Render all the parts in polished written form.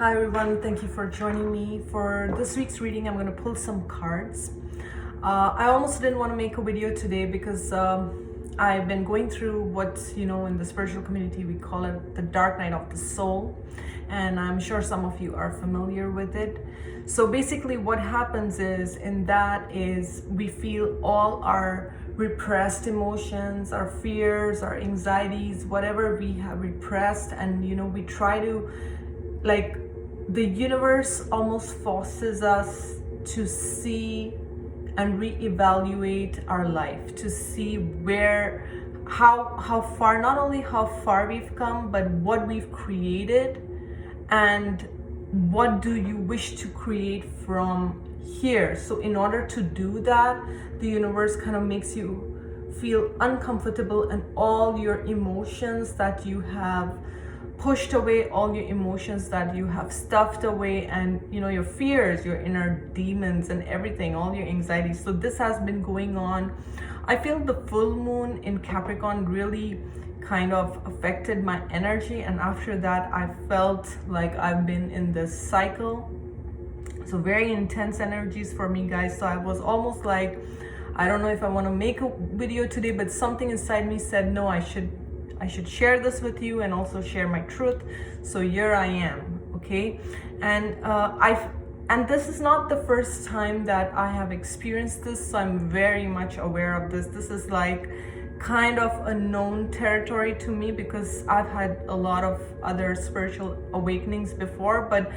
Hi everyone, thank you for joining me. For this week's reading, I'm going to pull some cards. I almost didn't want to make a video today because I've been going through what, in the spiritual community, we call it the dark night of the soul. And I'm sure some of you are familiar with it. So basically what happens is we feel all our repressed emotions, our fears, our anxieties, whatever we have repressed, and we try to, like, the universe almost forces us to see and reevaluate our life, to see how far, not only how far we've come, but what we've created, and what do you wish to create from here. So in order to do that, the universe kind of makes you feel uncomfortable, and all your emotions that you have pushed away, all your emotions that you have stuffed away, and your fears, your inner demons and everything, all your anxieties. So this has been going on. I feel the full moon in Capricorn really kind of affected my energy, and after that I felt like I've been in this cycle. So very intense energies for me, guys. So I was almost like, I don't know if I want to make a video today, but something inside me said no, I should share this with you and also share my truth. So here I am, okay? And this is not the first time that I have experienced this, so I'm very much aware of this. This is like kind of a known territory to me because I've had a lot of other spiritual awakenings before, but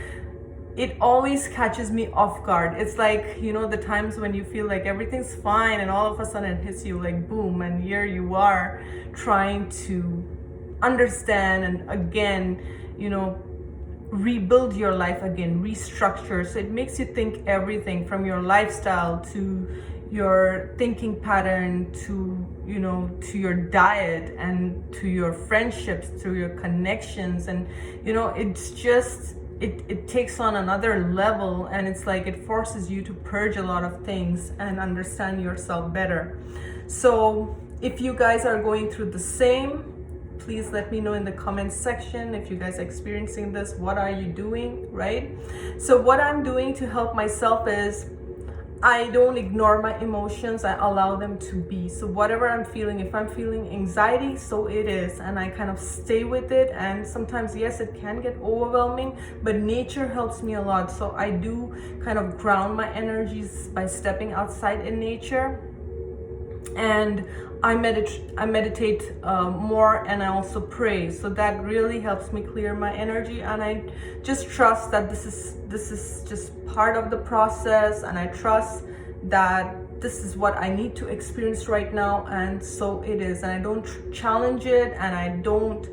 it always catches me off guard. It's like, the times when you feel like everything's fine and all of a sudden it hits you like boom, and here you are trying to understand and again, rebuild your life again, restructure. So it makes you think everything from your lifestyle to your thinking pattern to to your diet and to your friendships, to your connections, and it's just it takes on another level, and it's like it forces you to purge a lot of things and understand yourself better. So if you guys are going through the same, please let me know in the comments section. If you guys are experiencing this, what are you doing, right? So what I'm doing to help myself is I don't ignore my emotions, I allow them to be. So whatever I'm feeling, if I'm feeling anxiety, so it is, and I kind of stay with it. And sometimes, yes, it can get overwhelming, but nature helps me a lot. So I do kind of ground my energies by stepping outside in nature, and I meditate more, and I also pray. So that really helps me clear my energy, and I just trust that this is just part of the process, and I trust that this is what I need to experience right now, and so it is. And I don't challenge it, and I don't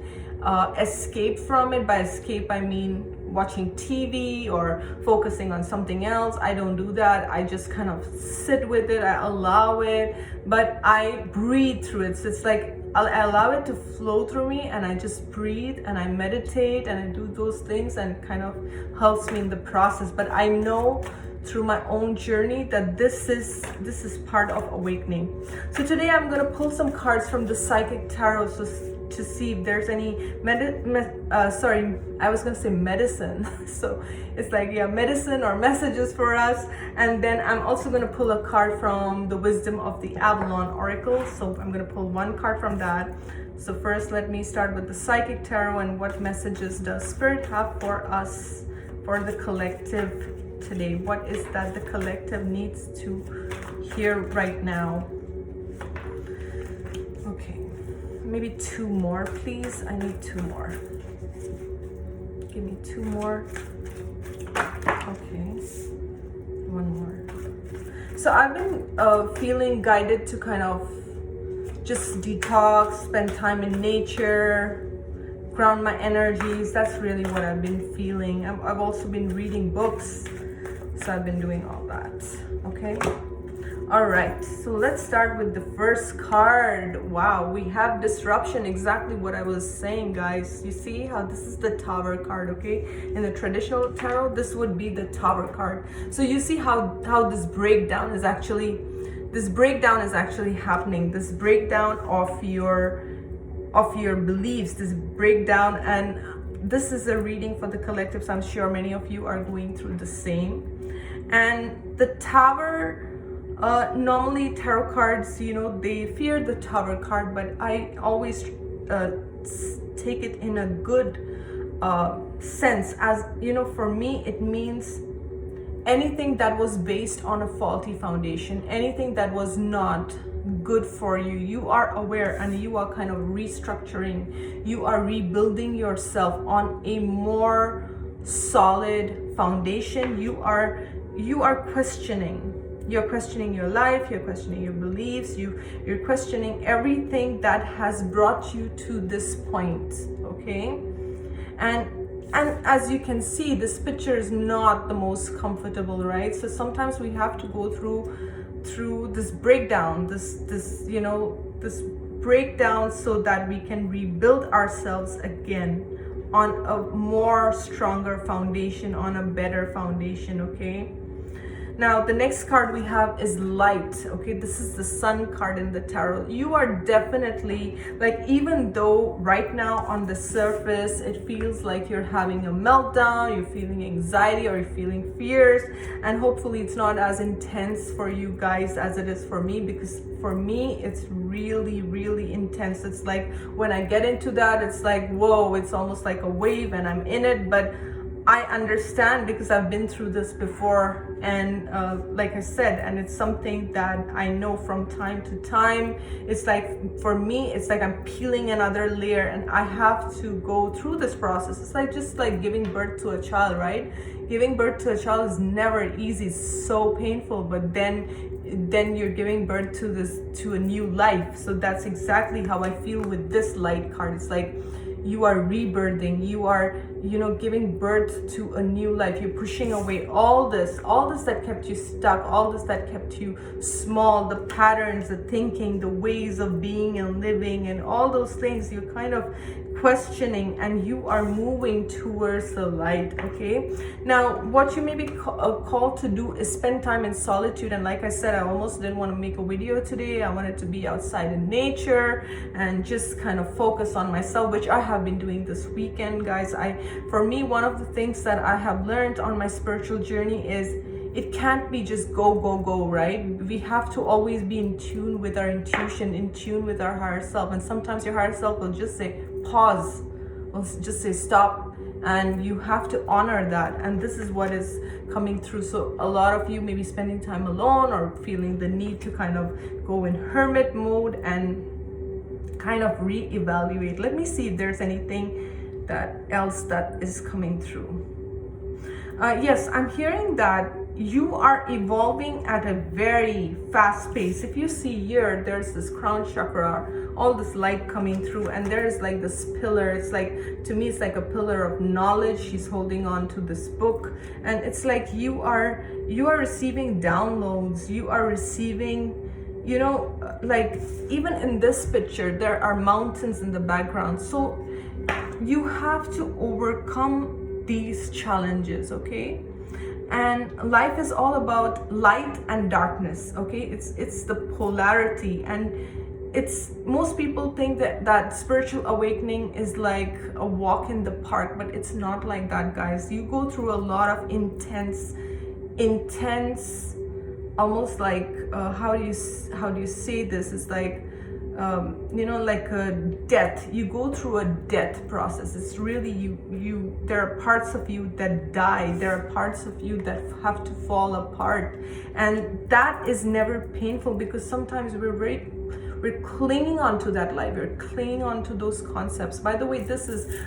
escape from it. By escape I mean watching TV or focusing on something else. I don't do that. I just kind of sit with it, I allow it, but I breathe through it. So it's like I allow it to flow through me, and I just breathe and I meditate and I do those things, and kind of helps me in the process. But I know through my own journey that this is part of awakening. So today I'm going to pull some cards from the Psychic Tarot to see if there's any medicine. So it's like, yeah, medicine or messages for us. And then I'm also going to pull a card from the Wisdom of the Avalon Oracle. So I'm going to pull one card from that. So first, let me start with the Psychic Tarot, and what messages does Spirit have for us, for the collective today? What is that the collective needs to hear right now? Okay, maybe two more, please. I need two more. Give me two more. Okay, one more. So I've been feeling guided to kind of just detox, spend time in nature, ground my energies. That's really what I've been feeling. I've also been reading books, so I've been doing all that. Okay, all right, so let's start with the first card. Wow, we have disruption, exactly what I was saying, guys. You see how this is the Tower card, okay? In the traditional tarot, this would be the Tower card. So you see how this breakdown is actually happening. This breakdown of your beliefs, this breakdown, and this is a reading for the collective, so I'm sure many of you are going through the same. And the Tower, normally tarot cards, you know, they fear the Tower card, but I always take it in a good sense. As you know, for me it means anything that was based on a faulty foundation, anything that was not good for you, you are aware and you are kind of restructuring, you are rebuilding yourself on a more solid foundation. You are questioning, you're questioning your life, you're questioning your beliefs, you're questioning everything that has brought you to this point, okay? And as you can see, this picture is not the most comfortable, right? So sometimes we have to go through this breakdown, this you know, this breakdown, so that we can rebuild ourselves again on a more stronger foundation, on a better foundation, okay? Now the next card we have is Light, okay? This is the Sun card in the tarot. You are definitely, like, even though right now on the surface it feels like you're having a meltdown, you're feeling anxiety or you're feeling fears, and hopefully it's not as intense for you guys as it is for me, because for me it's really, really intense. It's like when I get into that, it's like, whoa, it's almost like a wave and I'm in it. But I understand because I've been through this before, and like I said, and it's something that I know from time to time. It's like, for me, it's like I'm peeling another layer and I have to go through this process. It's like just like giving birth to a child, right? Giving birth to a child is never easy, it's so painful, but then you're giving birth to a new life. So that's exactly how I feel with this Light card. It's like you are rebirthing, you are, you know, giving birth to a new life. You're pushing away all this that kept you stuck, all this that kept you small, the patterns, the thinking, the ways of being and living, and all those things you're kind of questioning, and you are moving towards the light, okay? Now what you may be called to do is spend time in solitude. And like I said, I almost didn't want to make a video today. I wanted to be outside in nature and just kind of focus on myself, which I have been doing this weekend, guys. For me, one of the things that I have learned on my spiritual journey is it can't be just go, right? We have to always be in tune with our intuition, in tune with our higher self. And sometimes your higher self will just say, pause, will just say stop, and you have to honor that. And this is what is coming through. So a lot of you may be spending time alone or feeling the need to kind of go in hermit mode and kind of reevaluate. Let me see if there's anything else that is coming through. Yes, I'm hearing that you are evolving at a very fast pace. If you see here, there's this crown chakra, all this light coming through, and there's like this pillar. It's like, to me, it's like a pillar of knowledge. She's holding on to this book, and it's like you are receiving downloads. You are receiving, you know, like even in this picture, there are mountains in the background. So you have to overcome these challenges, okay? And life is all about light and darkness, okay? It's the polarity. And it's, most people think that spiritual awakening is like a walk in the park, but it's not like that, guys. You go through a lot of intense, almost like how do you say this? It's like you know, like a death. You go through a death process. It's really you there are parts of you that die, there are parts of you that have to fall apart, and that is never painful, because sometimes we're clinging on to that life, we're clinging on to those concepts. By the way,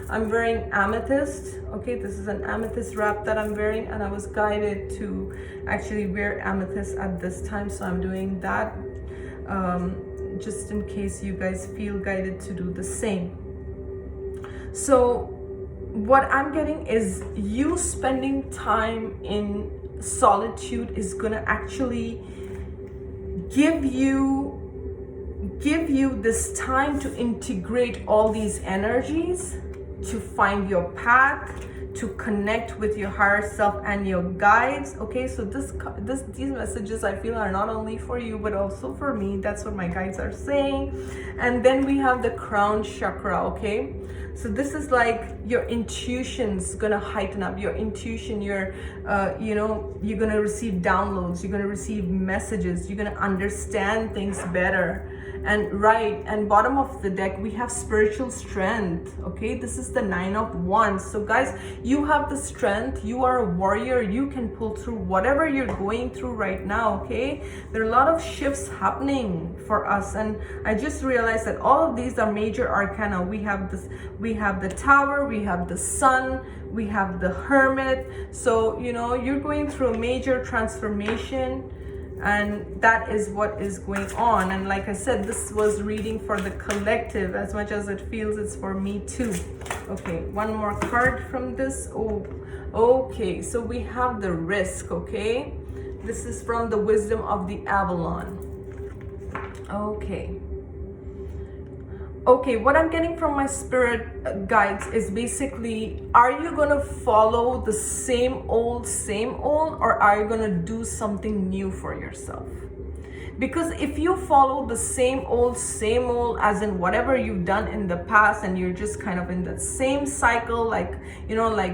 I'm wearing amethyst, okay? This is an amethyst wrap that I'm wearing, and I was guided to actually wear amethyst at this time, so I'm doing that. Just in case you guys feel guided to do the same. So what I'm getting is you spending time in solitude is gonna actually give you this time to integrate all these energies, to find your path, to connect with your higher self and your guides. Okay, so these messages I feel are not only for you but also for me. That's what my guides are saying. And then we have the crown chakra. Okay, so this is like your intuition's gonna heighten up. Your intuition, you're gonna receive downloads, you're gonna receive messages, you're gonna understand things better. And bottom of the deck we have spiritual strength. Okay, this is the 9 of Wands. So guys, you have the strength, you are a warrior, you can pull through whatever you're going through right now. Okay, there are a lot of shifts happening for us, and I just realized that all of these are major arcana. We have the Tower, we have the Sun, we have the Hermit. So you're going through a major transformation, and that is what is going on. And like I said, this was reading for the collective as much as it feels it's for me too. Okay, one more card from this. Oh, okay, so we have the Risk. Okay, this is from the Wisdom of the Avalon. Okay, what I'm getting from my spirit guides is basically, are you gonna follow the same old, or are you gonna do something new for yourself? Because if you follow the same old, as in whatever you've done in the past, and you're just kind of in that same cycle, like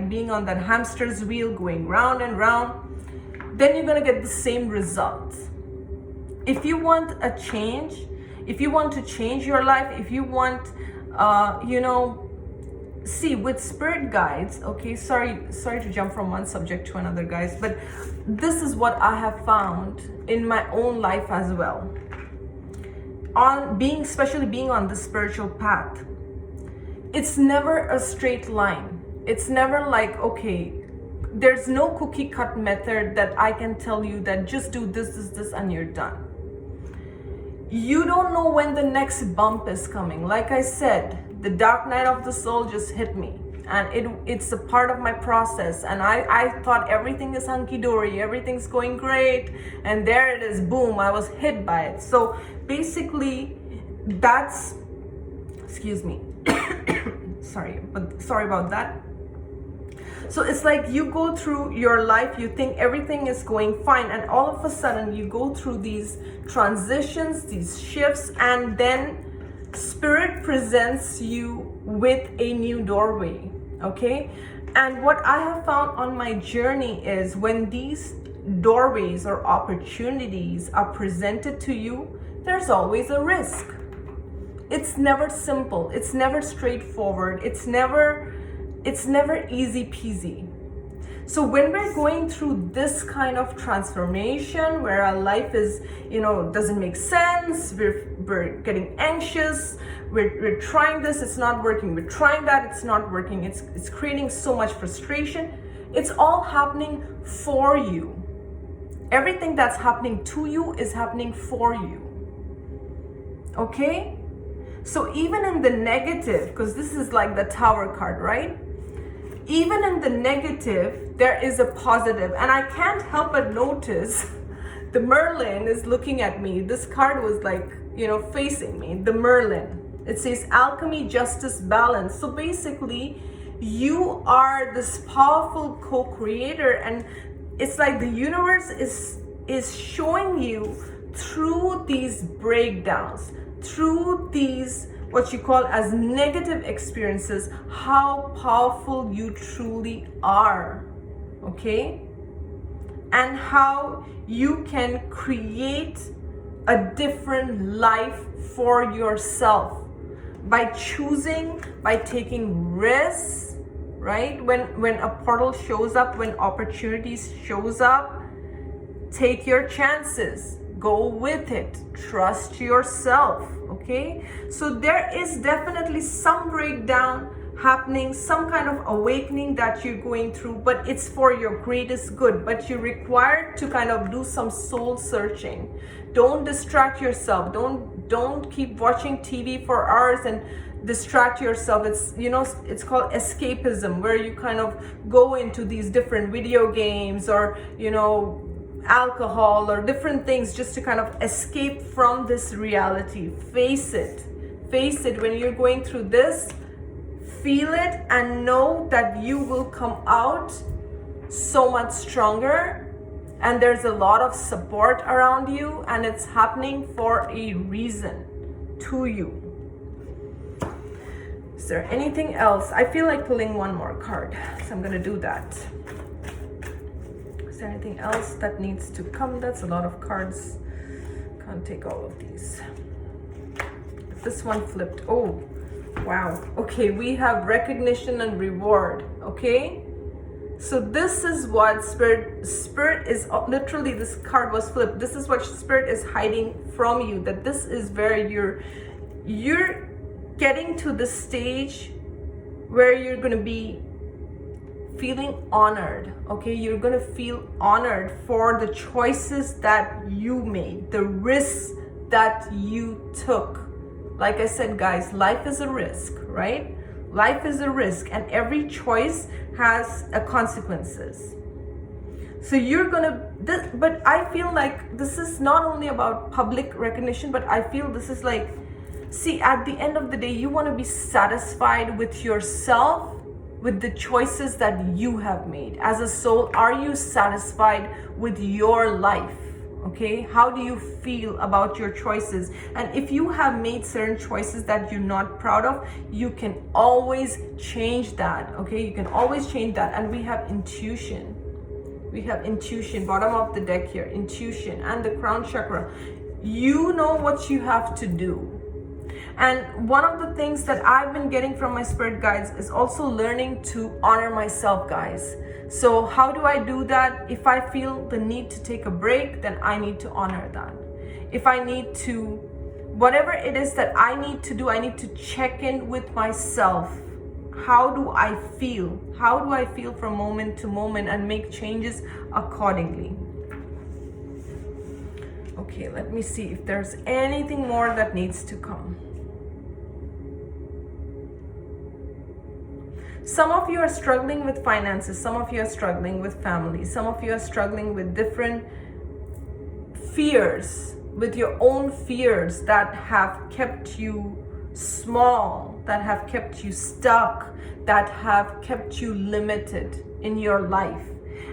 being on that hamster's wheel going round and round, then you're gonna get the same results. If you want a change, if you want to change your life, if you want, see, with spirit guides, okay, sorry to jump from one subject to another, guys, but this is what I have found in my own life as well. Especially being on the spiritual path, it's never a straight line. It's never like, okay, there's no cookie cut method that I can tell you that just do this, and you're done. You don't know when the next bump is coming. Like I said, the dark night of the soul just hit me, and it's a part of my process. And I thought everything is hunky-dory, everything's going great, and there it is, boom, I was hit by it. So basically, that's, excuse me, sorry about that. So it's like you go through your life, you think everything is going fine, and all of a sudden you go through these transitions, these shifts, and then spirit presents you with a new doorway. Okay, and what I have found on my journey is when these doorways or opportunities are presented to you, there's always a risk. It's never simple, it's never straightforward, it's never easy peasy. So when we're going through this kind of transformation where our life is, doesn't make sense, we're getting anxious, we're trying this, it's not working, we're trying that, it's not working, it's creating so much frustration. It's all happening for you. Everything that's happening to you is happening for you. Okay? So even in the negative, because this is like the Tower card, right? Even in the negative, there is a positive. And I can't help but notice the Merlin is looking at me. This card was like, facing me, the Merlin. It says alchemy, justice, balance. So basically, you are this powerful co-creator, and it's like the universe is showing you through these breakdowns, through these what you call as negative experiences, how powerful you truly are. Okay, and how you can create a different life for yourself by choosing, by taking risks, right? When a portal shows up, when opportunities shows up, take your chances, go with it, trust yourself. Okay, so there is definitely some breakdown happening, some kind of awakening that you're going through, but it's for your greatest good. But you're required to kind of do some soul searching. Don't distract yourself. Don't keep watching TV for hours and distract yourself. It's called escapism, where you kind of go into these different video games or alcohol or different things just to kind of escape from this reality. Face it when you're going through this. feel it and know that you will come out so much stronger, and there's a lot of support around you, and it's happening for a reason to you. Is there anything else? I feel like pulling one more card, so I'm gonna do that. Is there anything else that needs to come? That's a lot of cards. Can't take all of these. This one flipped. Oh, wow. Okay, we have recognition and reward. Okay, so this is what spirit is literally, this card was flipped. This is what spirit is hiding from you, that this is where you're getting to the stage where you're going to be feeling honored. Okay, you're going to feel honored for the choices that you made, the risks that you took. Like I said, guys, life is a risk, right? Life is a risk, and every choice has a consequences. So you're gonna, but I feel like this is not only about public recognition, but I feel this is like, see, at the end of the day, you want to be satisfied with yourself, with the choices that you have made. As a soul, are you satisfied with your life? Okay, how do you feel about your choices? And if you have made certain choices that you're not proud of, you can always change that. Okay, you can always change that. And we have intuition. We have intuition, bottom of the deck here, intuition and the crown chakra. You know what you have to do. And one of the things that I've been getting from my spirit guides is also learning to honor myself, guys. So how do I do that? If I feel the need to take a break, then I need to honor that. If I need to, whatever it is that I need to do, I need to check in with myself. How do I feel? How do I feel from moment to moment, and make changes accordingly? Okay, let me see if there's anything more that needs to come. Some of you are struggling with finances, some of you are struggling with family, some of you are struggling with different fears, with your own fears that have kept you small, that have kept you stuck, that have kept you limited in your life.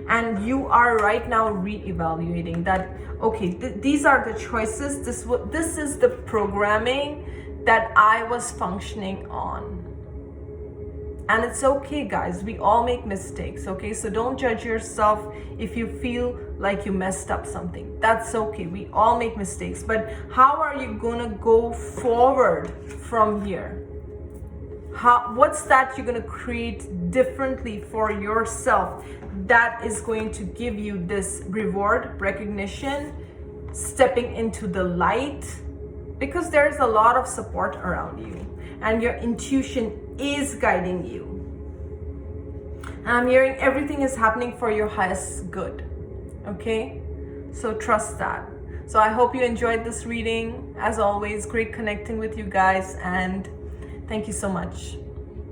And you are right now re-evaluating that, okay, these are the choices, this is the programming that I was functioning on. And it's okay, guys, we all make mistakes, okay? So don't judge yourself if you feel like you messed up something. That's okay, we all make mistakes. But how are you gonna go forward from here? What's that you're gonna create differently for yourself that is going to give you this reward, recognition, stepping into the light? Because there's a lot of support around you, and your intuition is guiding you. I'm hearing everything is happening for your highest good. Okay, so trust that. So I hope you enjoyed this reading. As always, great connecting with you guys, and thank you so much.